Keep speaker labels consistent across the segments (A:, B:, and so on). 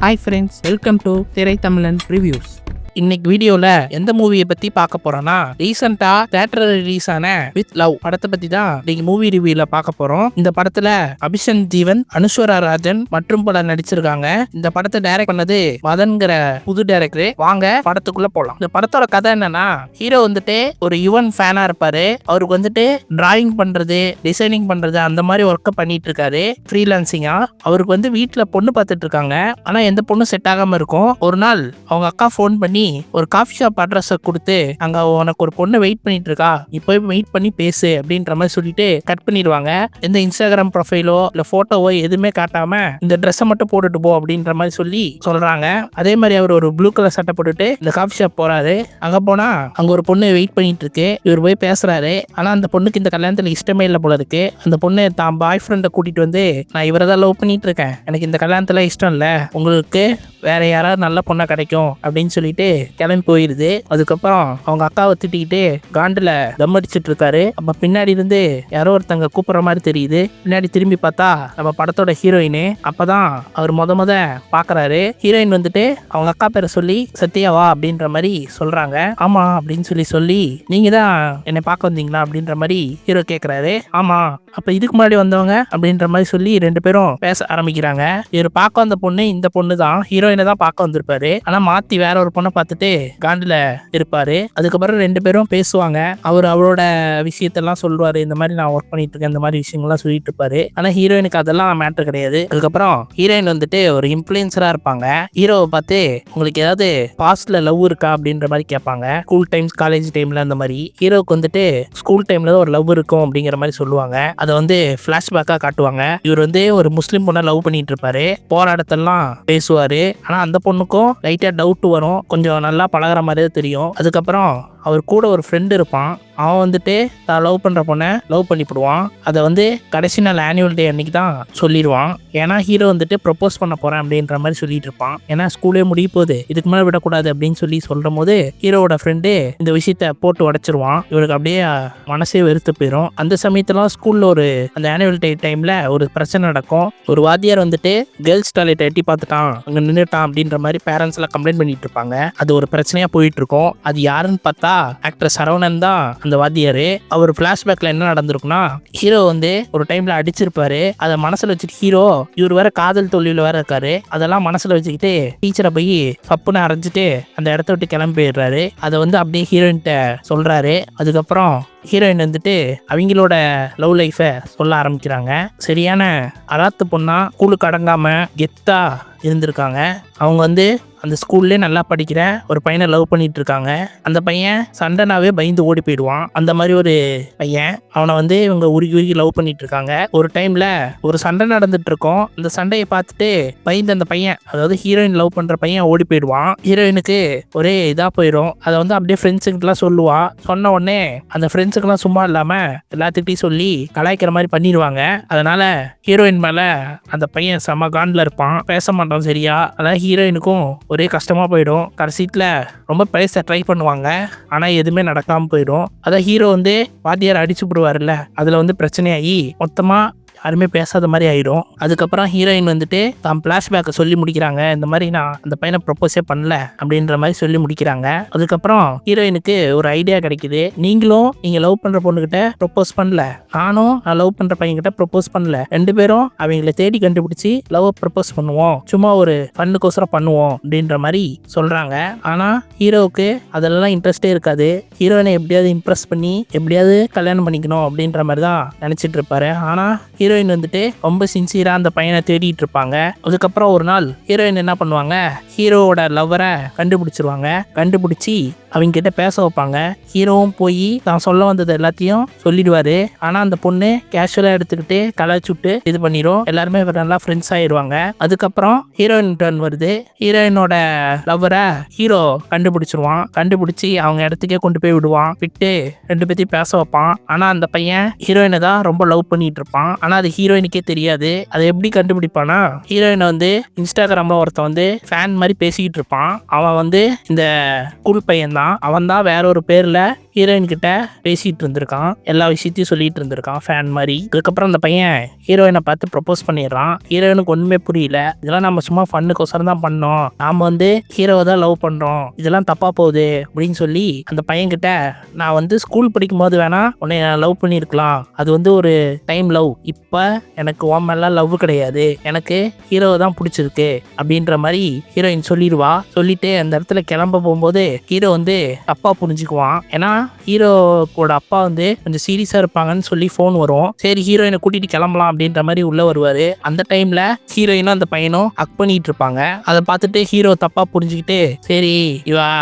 A: Hi friends, welcome to திரை தமிழன் reviews. இன்னைக்கு வீடியோல எந்த மூவியை பத்தி பார்க்க போறோம்னா, ரீசெண்டா தியேட்டர் ரிலீஸ் ஆன வித் லவ் படத்தை பத்தி தான் இன்னைக்கு மூவி ரிவ்யூல பார்க்க போறோம். இந்த படத்துல அபிஷன் ஜீவன், அனுஸ்வரா ராஜன் மற்றும் பலர் நடிச்சிருக்காங்க. இந்த படத்தை டைரக்ட் பண்ணது மதன்கிற புது டைரக்டர். வாங்க படத்துக்குள்ள போலாம். இந்த படத்தோட கதை என்னன்னா, ஹீரோ வந்துட்டு ஒரு யுவன் ஃபேனா இருப்பாரு. அவருக்கு வந்துட்டு டிராயிங் பண்றது, டிசைனிங் பண்றது அந்த மாதிரி ஒர்க்கை பண்ணிட்டு இருக்காரு ஃப்ரீலான்சிங்கா. அவருக்கு வந்து வீட்டுல பொண்ணு பார்த்துட்டு இருக்காங்க. ஆனா எந்த பொண்ணு செட் ஆகாம இருக்கும். ஒரு நாள் அவங்க அக்கா ஃபோன் பண்ணி ஒரு காஃபி ஷாப் அட்ரஸை கொடுத்து, அங்க உனக்கு ஒரு பொண்ணு வெயிட் பண்ணிட்டு இருக்கா, நீ போய் வெயிட் பண்ணி பேசு அப்படின்ற மாதிரி சொல்லிட்டு கட் பண்ணிடுவாங்க. எந்த இன்ஸ்டாகிராம் ப்ரொஃபைலோ இல்ல போட்டோவோ எதுவுமே காட்டாம இந்த ட்ரெஸ்ஸை மட்டும் போட்டுட்டு போ அப்படின்ற மாதிரி சொல்லி சொல்றாங்க. அதே மாதிரி அவர் ஒரு ப்ளூ கலர் சட்டை போட்டுட்டு இந்த காஃபி ஷாப் போறாரு. அங்க போனா அங்க ஒரு பொண்ணு வெயிட் பண்ணிட்டு இருக்கு. இவர் போய் பேசுறாரு. ஆனா அந்த பொண்ணுக்கு இந்த கல்யாணத்துல இஷ்டமே இல்லை போல இருக்கு. அந்த பொண்ணு தான் பாய் ஃப்ரெண்டை கூட்டிட்டு வந்து, நான் இவரை தான் லவ் பண்ணிட்டு இருக்கேன், எனக்கு இந்த கல்யாணத்துல இஷ்டம் இல்லை, உங்களுக்கு வேற யாராவது நல்ல பொண்ணா கிடைக்கும் அப்படின்னு சொல்லிட்டு கிளம்பி போயிருது. அதுக்கப்புறம் அவங்க அக்காவை திட்டிக்கிட்டு காண்டில் தம் அடிச்சுட்டு இருக்காரு. அப்ப பின்னாடி இருந்து யாரோ ஒருத்தங்க கூப்பிடுற மாதிரி தெரியுது. பின்னாடி திரும்பி பார்த்தா நம்ம படத்தோட ஹீரோயின். அப்பதான் அவர் முத பாக்குறாரு. ஹீரோயின் வந்துட்டு அவங்க அக்கா பேரை சொல்லி சத்யாவா அப்படின்ற மாதிரி சொல்றாங்க. ஆமா அப்படின்னு சொல்லி நீங்க தான் என்னை பார்க்க வந்தீங்களா அப்படின்ற மாதிரி ஹீரோ கேட்கிறாரு. ஆமா, அப்ப இதுக்கு முன்னாடி வந்தவங்க அப்படின்ற மாதிரி சொல்லி ரெண்டு பேரும் பேச ஆரம்பிக்கிறாங்க. இவர் பார்க்க வந்த பொண்ணு இந்த பொண்ணு தான், ஹீரோயினை தான் பார்க்க வந்திருப்பாரு. ஆனா மாத்தி வேற ஒரு பொண்ணை பார்த்துட்டு காண்டில இருப்பாரு. அதுக்கப்புறம் ரெண்டு பேரும் பேசுவாங்க. அவரோட விஷயத்தெல்லாம் சொல்லுவாரு. இந்த மாதிரி நான் ஒர்க் பண்ணிட்டு இருக்கேன், இந்த மாதிரி விஷயங்கள்லாம் சொல்லிட்டு இருப்பாரு. ஆனா ஹீரோயினுக்கு அதெல்லாம் மேட்டர் கிடையாது. அதுக்கப்புறம் ஹீரோயின் வந்துட்டு ஒரு இன்ஃபுளுசரா இருப்பாங்க. ஹீரோவை பார்த்து உங்களுக்கு ஏதாவது பாஸ்ட்ல லவ் இருக்கா அப்படின்ற மாதிரி கேட்பாங்க. ஸ்கூல் டைம்ஸ், காலேஜ் டைம்ல அந்த மாதிரி. ஹீரோவுக்கு வந்துட்டு ஸ்கூல் டைம்ல ஒரு லவ் இருக்கும் அப்படிங்கிற மாதிரி சொல்லுவாங்க. அதை வந்து பிளாஷ்பேக்கா காட்டுவாங்க. இவர் வந்து ஒரு முஸ்லீம் பொண்ணை லவ் பண்ணிட்டு இருப்பாரு. போராட்டத்தெல்லாம் பேசுவாரு. ஆனா அந்த பொண்ணுக்கும் லைட்டா டவுட் வரும். கொஞ்சம் நல்லா பழகிற மாதிரியே தெரியும். அதுக்கப்புறம் அவர் கூட ஒரு ஃப்ரெண்டு இருப்பான். அவன் வந்துட்டு தான் லவ் பண்ணுற பொண்ணை லவ் பண்ணிவிடுவான். அதை வந்து கடைசி நாள் ஆனுவல் டே அன்னைக்கு தான் சொல்லிடுவான். ஏன்னா ஹீரோ வந்துட்டு ப்ரப்போஸ் பண்ண போகிறேன் அப்படின்ற மாதிரி சொல்லிட்டு இருப்பான். ஏன்னா ஸ்கூலே முடிய போகுது, இதுக்கு மேலே விடக்கூடாது அப்படின்னு சொல்லும் போது ஹீரோவோட ஃப்ரெண்டு இந்த விஷயத்த போட்டு உடைச்சிருவான். இவருக்கு அப்படியே மனசே வெறுத்து போயிடும். அந்த சமயத்துல ஸ்கூலில் அந்த ஆனுவல் டே டைமில் ஒரு பிரச்சனை நடக்கும். ஒரு வாத்தியார் வந்துட்டு கேர்ள்ஸ் டாய்லெட் எட்டி பார்த்துட்டான், அங்கே நின்றுட்டான் அப்படின்ற மாதிரி பேரண்ட்ஸ் எல்லாம் கம்ப்ளைண்ட் பண்ணிட்டு இருப்பாங்க. அது ஒரு பிரச்சனையாக போயிட்டு இருக்கும். அது யாருன்னு பார்த்தா ஆக்டர் சரவணன் தான் அந்த வாத்தியாரு. அவர் பிளாஷ்பேக்ல என்ன நடந்திருக்குன்னா, ஹீரோ வந்து ஒரு டைம்ல அடிச்சிருப்பாரு. அதை மனசுல வச்சுட்டு ஹீரோ, இவர் வேற காதல் தோல்வியில வேற இருக்காரு, அதெல்லாம் மனசுல வச்சுக்கிட்டு டீச்சரை போய் சப்புன்னு அரைஞ்சிட்டு அந்த இடத்த விட்டு கிளம்பி போயிடுறாரு. அதை வந்து அப்படியே ஹீரோயின்ட்ட சொல்றாரு. அதுக்கப்புறம் ஹீரோயின் வந்துட்டு அவங்களோட லவ் லைஃபை சொல்ல ஆரம்பிக்கிறாங்க. சரியான அராத்து பொண்ணா, ஸ்கூலுக்கு அடங்காம கெத்தா இருந்திருக்காங்க. அவங்க வந்து அந்த ஸ்கூல்லே நல்லா படிக்கிற ஒரு பையனை லவ் பண்ணிட்டு இருக்காங்க. அந்த பையன் சண்டைனாவே பயந்து ஓடி போயிடுவான். அந்த மாதிரி ஒரு பையன். அவனை வந்து இவங்க உருகி லவ் பண்ணிட்டு இருக்காங்க. ஒரு டைம்ல ஒரு சண்டை நடந்துட்டு இருக்கும். அந்த சண்டையை பார்த்துட்டு பயந்து அந்த பையன், அதாவது ஹீரோயின் லவ் பண்ற பையன் ஓடி போயிடுவான். ஹீரோயினுக்கு ஒரே இதா போயிடும். அதை வந்து அப்படியே ஃப்ரெண்ட்ஸுக்கிட்டலாம் சொல்லுவா. சொன்ன உடனே அந்த ஃப்ரெண்ட்ஸுக்கெல்லாம் சும்மா இல்லாம எல்லாத்துக்கிட்டையும் சொல்லி கலாய்க்கிற மாதிரி பண்ணிடுவாங்க. அதனால ஹீரோயின் மேல அந்த பையன் செம காண்டில் இருப்பான், பேச மாட்டான் சரியா. அதான் ஹீரோயினுக்கும் ஒரே கஷ்டமா போயிடும். கடைசியில் ரொம்ப பேச ட்ரை பண்ணுவாங்க, ஆனா எதுவுமே நடக்காம போயிடும். அதான் ஹீரோ வந்து வாத்தியார் அடிச்சு விடுவாருல்ல, அதுல வந்து பிரச்சனையாகி மொத்தமா யாருமே பேசாத மாதிரி ஆயிடும். அதுக்கப்புறம் ஹீரோயின் வந்துட்டு தான் பிளாஷ்பேக்கை சொல்லி முடிக்கிறாங்க. இந்த மாதிரி நான் அந்த பையனை ப்ரப்போஸே பண்ணல அப்படின்ற மாதிரி சொல்லி முடிக்கிறாங்க. அதுக்கப்புறம் ஹீரோயினுக்கு ஒரு ஐடியா கிடைக்குது. நீங்க லவ் பண்ற பொண்ணுகிட்ட ப்ரப்போஸ் பண்ணல, நானும் நான் லவ் பண்ற பையன்கிட்ட ப்ரப்போஸ் பண்ணல, ரெண்டு பேரும் அவங்கள தேடி கண்டுபிடிச்சி லவ் ப்ரப்போஸ் பண்ணுவோம், சும்மா ஒரு ஃபன்னுக்கோசரம் பண்ணுவோம் அப்படின்ற மாதிரி சொல்றாங்க. ஆனா ஹீரோவுக்கு அதெல்லாம் இன்ட்ரெஸ்டே இருக்காது. ஹீரோயினை எப்படியாவது இம்ப்ரெஸ் பண்ணி எப்படியாவது கல்யாணம் பண்ணிக்கணும் அப்படின்ற மாதிரி தான் நினைச்சிட்டு இருப்பாரு. ஆனா ஹீரோயின் வந்துட்டு ரொம்ப சின்சியரா அந்த பையனை தேடிட்டு இருப்பாங்க. அதுக்கப்புறம் ஒரு நாள் ஹீரோயின் என்ன பண்ணுவாங்க, ஹீரோவோட லவ்வரை கண்டுபிடிச்சிருவாங்க. கண்டுபிடிச்சி அவங்க கிட்ட பேச வைப்பாங்க. ஹீரோவும் போய் தான் சொல்ல வந்தது எல்லாத்தையும் சொல்லிடுவாரு. ஆனா அந்த பொண்ணு கேஷுவலா எடுத்துக்கிட்டு கலாய்ச்சுட்டு இது பண்ணிடும். எல்லாருமே நல்லா ஃப்ரெண்ட்ஸ் ஆயிடுவாங்க. அதுக்கப்புறம் ஹீரோயின் டர்ன் வருது. ஹீரோயினோட லவ்வரை ஹீரோ கண்டுபிடிச்சிருவான். கண்டுபிடிச்சி அவங்க இடத்துக்கே கொண்டு போய் விடுவான். விட்டு ரெண்டு பேத்தையும் பேச வைப்பான். ஆனா அந்த பையன் ஹீரோயினை தான் ரொம்ப லவ் பண்ணிட்டு இருப்பான். ஆனா அது ஹீரோயினுக்கே தெரியாது. அதை எப்படி கண்டுபிடிப்பானா, ஹீரோயினை வந்து இன்ஸ்டாகிராம்ல ஒருத்தன் வந்து ஃபேன் மாதிரி பேசிக்கிட்டு இருப்பான். அவன் வந்து இந்த ஸ்கூல் பையன் தான். அவன் தான் வேற ஒரு பேர்ல ஹீரோயின் கிட்ட பேசிட்டு இருந்திருக்கான், எல்லா விஷயத்தையும் சொல்லிட்டு இருந்திருக்கான் ஃபேன் மாதிரி. அதுக்கப்புறம் அந்த பையன் ஹீரோயினை பார்த்து ப்ரப்போஸ் பண்ணிடுறான். ஹீரோயினுக்கு ஒண்ணுமே புரியல, இதெல்லாம் நம்ம சும்மா ஃபன்னுக்கோசரம் தான் பண்ணோம், நாம வந்து ஹீரோவை தான் லவ் பண்றோம், இதெல்லாம் தப்பா போகுது அப்படின்னு சொல்லி அந்த பையன் கிட்ட, நான் வந்து ஸ்கூல் படிக்கும் போது வேணா உன்னை லவ் பண்ணியிருக்கலாம், அது வந்து ஒரு டைம் லவ், இப்போ எனக்கு உன் மேல லவ் கிடையாது, எனக்கு ஹீரோவை தான் பிடிச்சிருக்கு அப்படின்ற மாதிரி ஹீரோயின் சொல்லிடுவா. சொல்லிட்டு அந்த இடத்துல கிளம்ப போகும்போது ஹீரோ வந்து அப்பா புரிஞ்சுக்குவான். ஏன்னா ஹீரோவோட அப்பா வந்து கொஞ்சம் சீரியஸா இருப்பாங்கன்னு சொல்லி ஃபோன் வரும். சரி ஹீரோயினை கூட்டிட்டு கிளம்பலாம் அப்படின்ற மாதிரி உள்ள வருவாரு. அந்த டைம்ல ஹீரோயினும் அந்த பையனும் ஹக் பண்ணிட்டு இருப்பாங்க. அதை பார்த்துட்டு ஹீரோ தப்பா புரிஞ்சுக்கிட்டு, சரி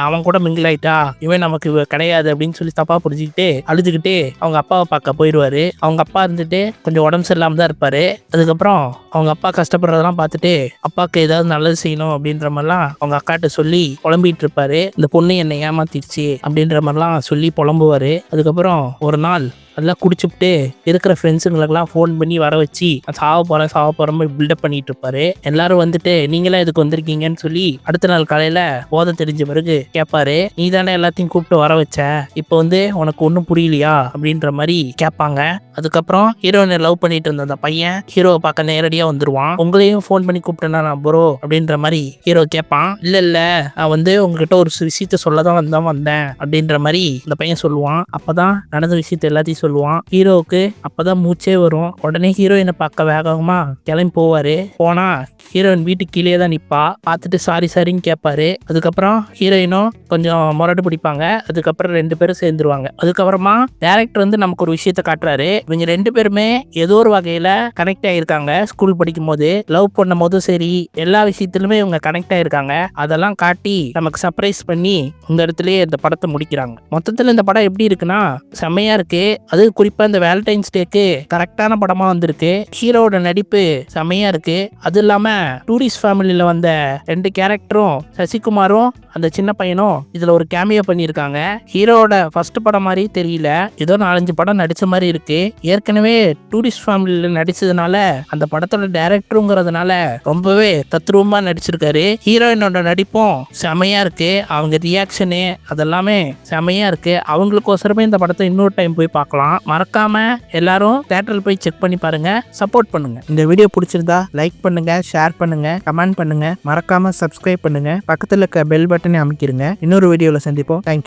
A: அவன் கூட மிங்கிள் ஆயிட்டா, இவன் நமக்கு கிடையாது அப்படின்னு சொல்லி தப்பா புரிஞ்சுக்கிட்டு அழுதுகிட்டு அவங்க அப்பாவை பார்க்க போயிடுவாரு. அவங்க அப்பா இருந்துட்டு கொஞ்சம் உடம்பு சரியில்லாம தான் இருப்பாரு. அதுக்கப்புறம் அவங்க அப்பா கஷ்டப்படுறதெல்லாம் பார்த்துட்டு அப்பாவுக்கு ஏதாவது நல்லது செய்யணும் அப்படின்ற மாதிரிலாம் அவங்க அக்காட்ட சொல்லி புலம்பிட்டு இருப்பாரு. இந்த பொண்ணு என்னை ஏமாத்திடுச்சு அப்படின்ற மாதிரிலாம் சொல்லி புலம்புவாரு. அதுக்கப்புறம் ஒரு நாள் அதெல்லாம் குடிச்சுட்டு இருக்கிற ஃப்ரெண்ட்ஸுங்களுக்கெல்லாம் ஃபோன் பண்ணி வர வச்சு சாவ போகிறோம் பில்டப் பண்ணிட்டு இருப்பாரு. எல்லாரும் வந்துட்டு நீங்களாம் இதுக்கு வந்திருக்கீங்கன்னு சொல்லி அடுத்த நாள் காலையில் போதை தெரிஞ்ச பிறகு கேட்பாரு, நீ தானே எல்லாத்தையும் கூப்பிட்டு வர வச்ச, இப்போ வந்து உனக்கு ஒன்றும் புரியலையா அப்படின்ற மாதிரி கேட்பாங்க. அதுக்கப்புறம் ஹீரோயினை லவ் பண்ணிட்டு இருந்த அந்த பையன் ஹீரோவை பார்க்க நேரடியாக வந்துருவான். உங்களையும் ஃபோன் பண்ணி கூப்பிட்டேன்னா நான் ப்ரோ அப்படின்ற மாதிரி ஹீரோ கேட்பான். இல்லை நான் வந்து உங்ககிட்ட ஒரு விஷயத்த சொல்ல தான் வந்தேன் அப்படின்ற மாதிரி இந்த பையன் சொல்லுவான். அப்போதான் நடந்த விஷயத்த எல்லாத்தையும் சொல்லுவான். ஹீரோவுக்கு அப்பதான் மூச்சே வரும். உடனே ஹீரோயினை பார்க்க வேகமா கிளம்பி போவாரு. போனா ஹீரோயின் வீட்டுக்கு கீழே தான் நிப்பா. பார்த்துட்டு சாரின்னு கேட்பாரு. அதுக்கப்புறம் ஹீரோயினும் கொஞ்சம் முரடு பிடிப்பாங்க. அதுக்கப்புறம் 2 பேரும் சேர்ந்துருவாங்க. அதுக்கப்புறமா டைரக்டர் வந்து நமக்கு ஒரு விஷயத்த காட்டுறாரு. இவங்க 2 பேருமே ஏதோ ஒரு வகையில கனெக்ட் ஆயிருக்காங்க. ஸ்கூல் படிக்கும் போது லவ் பண்ணும் போதும் சரி, எல்லா விஷயத்திலுமே இவங்க கனெக்ட் ஆயிருக்காங்க. அதெல்லாம் காட்டி நமக்கு சர்ப்ரைஸ் பண்ணி இந்த இடத்துலயே இந்த படத்தை முடிக்கிறாங்க. மொத்தத்தில் இந்த படம் எப்படி இருக்குன்னா செம்மையா இருக்கு. அது குறிப்பா இந்த வேலண்டைன்ஸ் டேக்கு கரெக்டான படமா வந்திருக்கு. ஹீரோட நடிப்பு செம்மையா இருக்கு. அது இல்லாம டூரிஸ்ட் ஃபேமிலியில வந்த 2 கேரக்டரும் சசிகுமாரும் அந்த சின்ன பையனும் இதுல ஒரு கேமியோ பண்ணியிருக்காங்க. ஹீரோட ஃபர்ஸ்ட் படம் மாதிரி தெரியல, ஏதோ 4-5 படம் நடிச்ச மாதிரி இருக்கு. ஏற்கனவே டூரிஸ்ட் ஃபேமிலியில நடிச்சதுனால அந்த படத்தோட டைரக்டருங்கிறதுனால ரொம்பவே தத்ரூபமா நடிச்சிருக்காரு. ஹீரோயினோட நடிப்பும் செமையா இருக்கு. அவங்க ரியாக்ஷனு அதெல்லாமே செமையா இருக்கு. அவங்களுக்கோசரமே இந்த படத்தை இன்னொரு டைம் போய் பார்க்கலாம். மறக்காம எல்லாரும் தியேட்டரில் போய் செக் பண்ணி பாருங்க, சப்போர்ட் பண்ணுங்க. இந்த வீடியோ பிடிச்சிருந்தா லைக் பண்ணுங்க, ஷேர் பண்ணுங்க, கமெண்ட் பண்ணுங்க, மறக்காம சப்ஸ்கிரைப் பண்ணுங்க, பக்கத்துல இருக்க பெல் பட்டனை அமைக்கிருங்க. இன்னொரு வீடியோல சந்திப்போம். தேங்க்யூ.